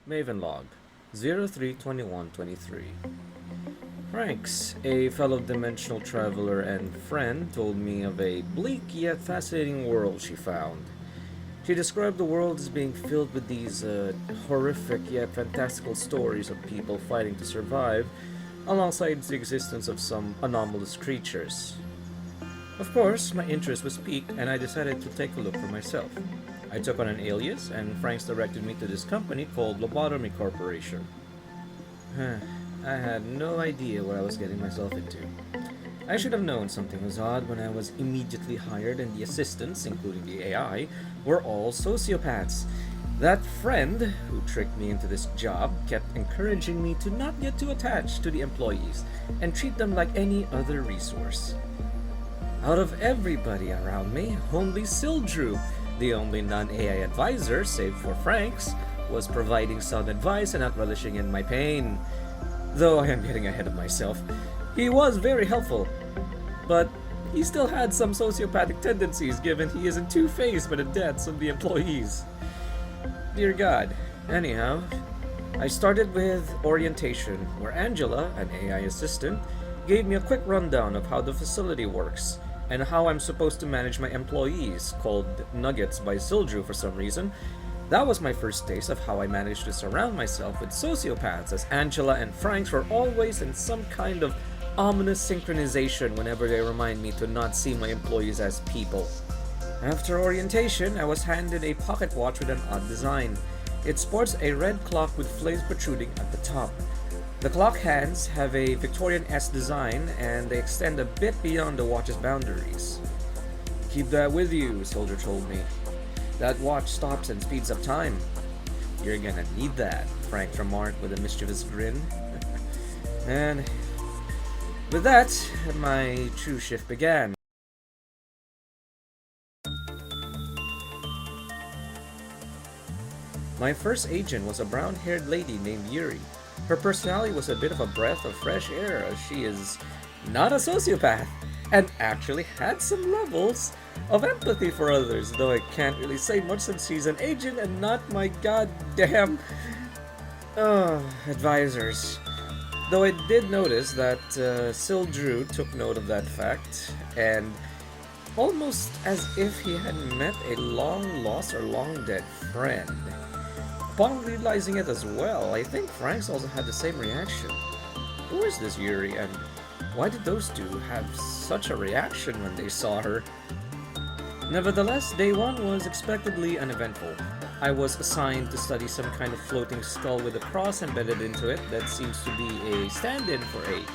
Maven log 032123. Franks, a fellow dimensional traveler and friend, told me of a bleak yet fascinating world she found. She described the world as being filled with these horrific yet fantastical stories of people fighting to survive, alongside the existence of some anomalous creatures. Of course, my interest was piqued and I decided to take a look for myself. I took on an alias and Franks directed me to this company called Lobotomy Corporation. I had no idea what I was getting myself into. I should have known something was odd when I was immediately hired and the assistants, including the AI, were all sociopaths. That friend who tricked me into this job kept encouraging me to not get too attached to the employees and treat them like any other resource. Out of everybody around me, only Sildrew, the only non-AI advisor, save for Franks, was providing sound advice and not relishing in my pain. Though I am getting ahead of myself, he was very helpful, but he still had some sociopathic tendencies given he isn't two-faced by the deaths of the employees. Dear God. Anyhow, I started with orientation, where Angela, an AI assistant, gave me a quick rundown of how the facility works, and how I'm supposed to manage my employees, called Nuggets by Sildrew for some reason. That was my first taste of how I managed to surround myself with sociopaths, as Angela and Franks were always in some kind of ominous synchronization whenever they remind me to not see my employees as people. After orientation, I was handed a pocket watch with an odd design. It sports a red clock with flames protruding at the top. The clock hands have a Victorian-esque design and they extend a bit beyond the watch's boundaries. "Keep that with you," Soldier told me. "That watch stops and speeds up time." "You're gonna need that," Frank remarked with a mischievous grin. And with that, my true shift began. My first agent was a brown-haired lady named Yuri. Her personality was a bit of a breath of fresh air, as she is not a sociopath and actually had some levels of empathy for others, though I can't really say much since she's an agent and not my goddamn advisors. Though I did notice that Sildrew took note of that fact, and almost as if he had met a long-lost or long-dead friend. Upon realizing it as well, I think Franks also had the same reaction. Who is this Yuri, and why did those two have such a reaction when they saw her? Nevertheless, day one was expectedly uneventful. I was assigned to study some kind of floating skull with a cross embedded into it that seems to be a stand-in for a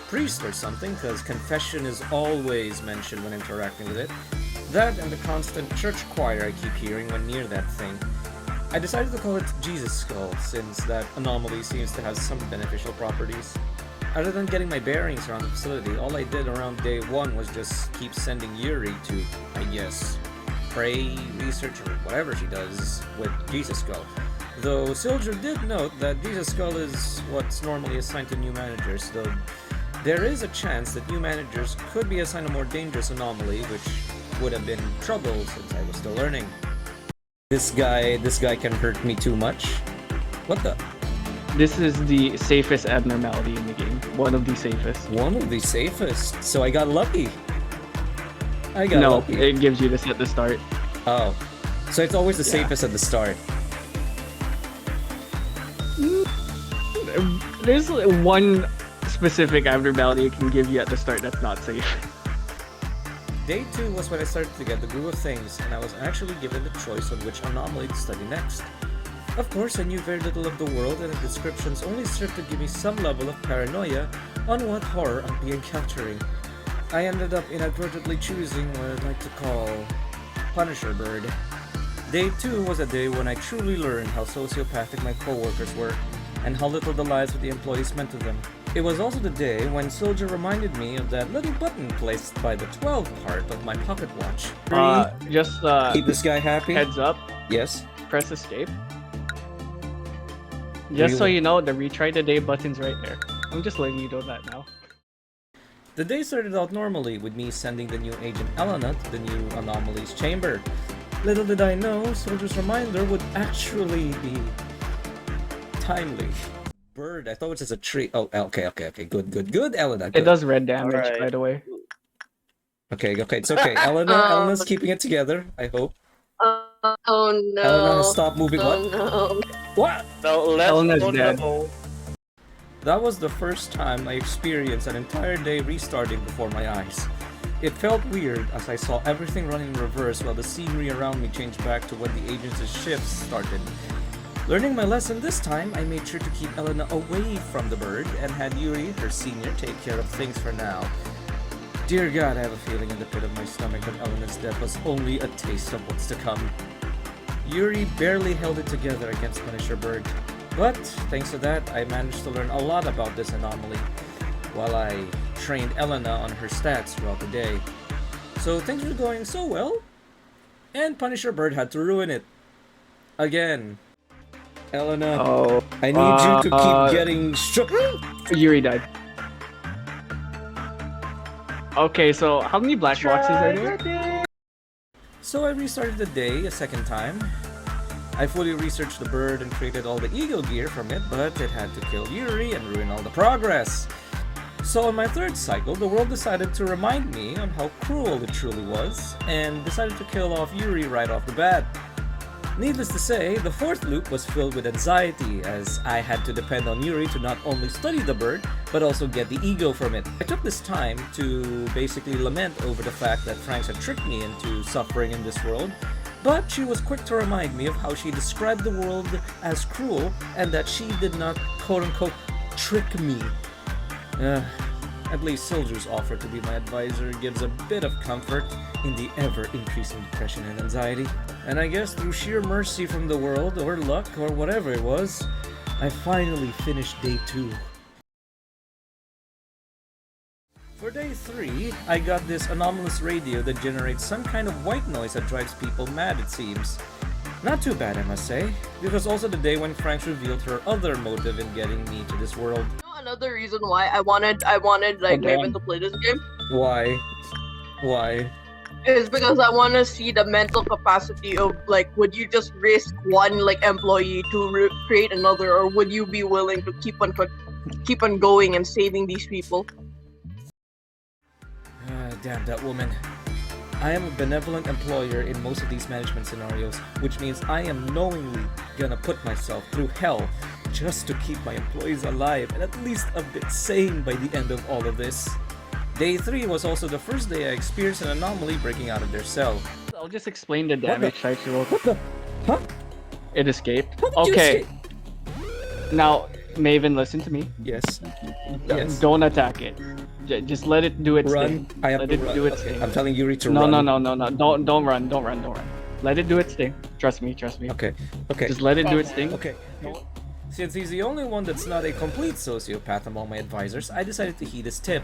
priest or something, because confession is always mentioned when interacting with it. That and the constant church choir I keep hearing when near that thing. I decided to call it Jesus Skull, since that anomaly seems to have some beneficial properties. Other than getting my bearings around the facility, all I did around day one was just keep sending Yuri to, I guess, pray, research, or whatever she does with Jesus Skull. Though Sildrew did note that Jesus Skull is what's normally assigned to new managers, though there is a chance that new managers could be assigned a more dangerous anomaly, which would have been trouble since I was still learning. This guy can hurt me too much. What the? This is the safest abnormality in the game. One of the safest. One of the safest. So I got lucky. Lucky. No, it gives you this at the start. Oh. So it's always the safest at the start. There's one specific abnormality it can give you at the start that's not safe. Day 2 was when I started to get the groove of things, and I was actually given the choice on which anomaly to study next. Of course, I knew very little of the world, and the descriptions only served to give me some level of paranoia on what horror I'd be encountering. I ended up inadvertently choosing what I'd like to call Punisher Bird. Day 2 was a day when I truly learned how sociopathic my coworkers were, and how little the lives of the employees meant to them. It was also the day when Soldier reminded me of that little button placed by the 12 part of my pocket watch. Just Keep this guy happy. Heads up. Yes. Press escape. Just so you know, the retry the day button's right there. I'm just letting you know that now. The day started out normally, with me sending the new agent Elena to the new Anomalies chamber. Little did I know, Soldier's reminder would actually be timely. Bird, I thought it was a tree. Oh, okay, good, Elena, It good. does red damage, Alright. by the way. Okay, it's okay. Elena's keeping it together, I hope. Oh no. Elena, stop moving. Oh no. What? No, let's Elena's go dead. no. That was the first time I experienced an entire day restarting before my eyes. It felt weird as I saw everything running in reverse while the scenery around me changed back to when the agents' shifts started. Learning my lesson this time, I made sure to keep Elena away from the bird and had Yuri, her senior, take care of things for now. Dear God, I have a feeling in the pit of my stomach that Elena's death was only a taste of what's to come. Yuri barely held it together against Punisher Bird, but thanks to that, I managed to learn a lot about this anomaly, while I trained Elena on her stats throughout the day. So things were going so well, and Punisher Bird had to ruin it. Again. Elena, Oh. I need you to keep getting Yuri died. Okay, so how many black boxes are there? So I restarted the day a second time. I fully researched the bird and created all the eagle gear from it, but it had to kill Yuri and ruin all the progress. So on my third cycle, the world decided to remind me on how cruel it truly was, and decided to kill off Yuri right off the bat. Needless to say, the fourth loop was filled with anxiety, as I had to depend on Yuri to not only study the bird, but also get the ego from it. I took this time to basically lament over the fact that Franks had tricked me into suffering in this world, but she was quick to remind me of how she described the world as cruel, and that she did not quote-unquote trick me. At least Silger's offer to be my advisor gives a bit of comfort in the ever-increasing depression and anxiety. And I guess through sheer mercy from the world, or luck, or whatever it was, I finally finished day 2. For day 3, I got this anomalous radio that generates some kind of white noise that drives people mad, it seems. Not too bad, I must say. It was also the day when Franks revealed her other motive in getting me to this world. Another reason why I wanted like Maven to play this game Why? Why? is because I want to see the mental capacity of like, would you just risk one like employee to create another, or would you be willing to keep on going and saving these people? Damn that woman. I am a benevolent employer in most of these management scenarios, which means I am knowingly gonna put myself through hell just to keep my employees alive and at least a bit sane by the end of all of this. Day 3 was also the first day I experienced an anomaly breaking out of their cell. I'll just explain the damage types real quick. What the? Huh? It escaped. How did you Okay, escape? now Maven, listen to me. Yes. Yes. Don't attack it. Just let it do its Run. thing. I have Let to it run. do its Okay, thing. I'm telling Yuri to No, run. no. Don't run. Let it do its thing. Trust me. Okay. Just let it do its thing. Okay. Since he's the only one that's not a complete sociopath among my advisors, I decided to heed his tip,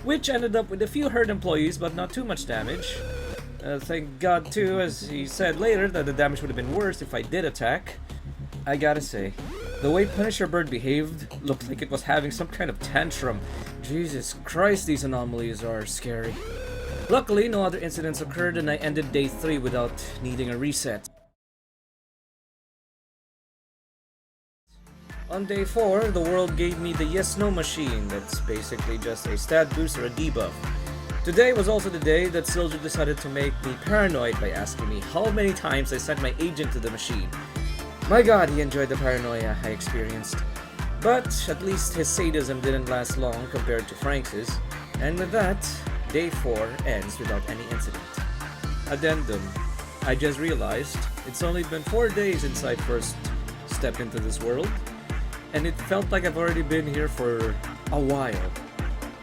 which ended up with a few hurt employees but not too much damage. Thank God too, as he said later, that the damage would have been worse if I did attack. I gotta say, the way Punisher Bird behaved looked like it was having some kind of tantrum. Jesus Christ, these anomalies are scary. Luckily, no other incidents occurred and I ended day 3 without needing a reset. On day 4, the world gave me the yes-no machine that's basically just a stat boost or a debuff. Today was also the day that Silger decided to make me paranoid by asking me how many times I sent my agent to the machine. My God, he enjoyed the paranoia I experienced. But at least his sadism didn't last long compared to Franks's, and with that, day 4 ends without any incident. Addendum. I just realized it's only been 4 days since I first stepped into this world, and it felt like I've already been here for a while.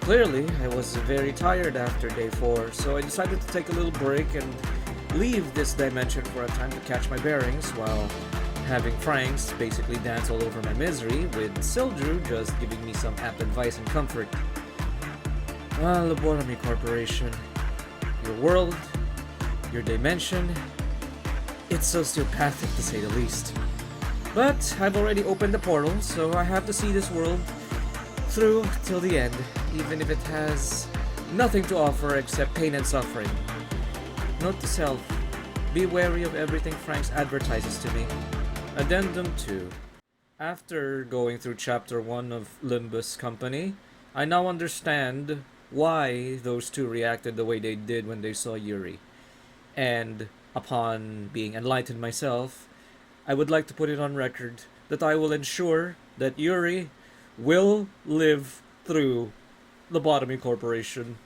Clearly, I was very tired after day 4, so I decided to take a little break and leave this dimension for a time to catch my bearings while having Franks basically dance all over my misery, with Sildrew just giving me some apt advice and comfort. Lobotomy Corporation. Your world, your dimension, it's sociopathic to say the least. But I've already opened the portal, so I have to see this world through till the end, even if it has nothing to offer except pain and suffering. Note to self, be wary of everything Franks advertises to me. Addendum 2. After going through chapter 1 of Limbus Company, I now understand why those two reacted the way they did when they saw Yuri. And upon being enlightened myself, I would like to put it on record that I will ensure that Yuri will live through Lobotomy Corporation.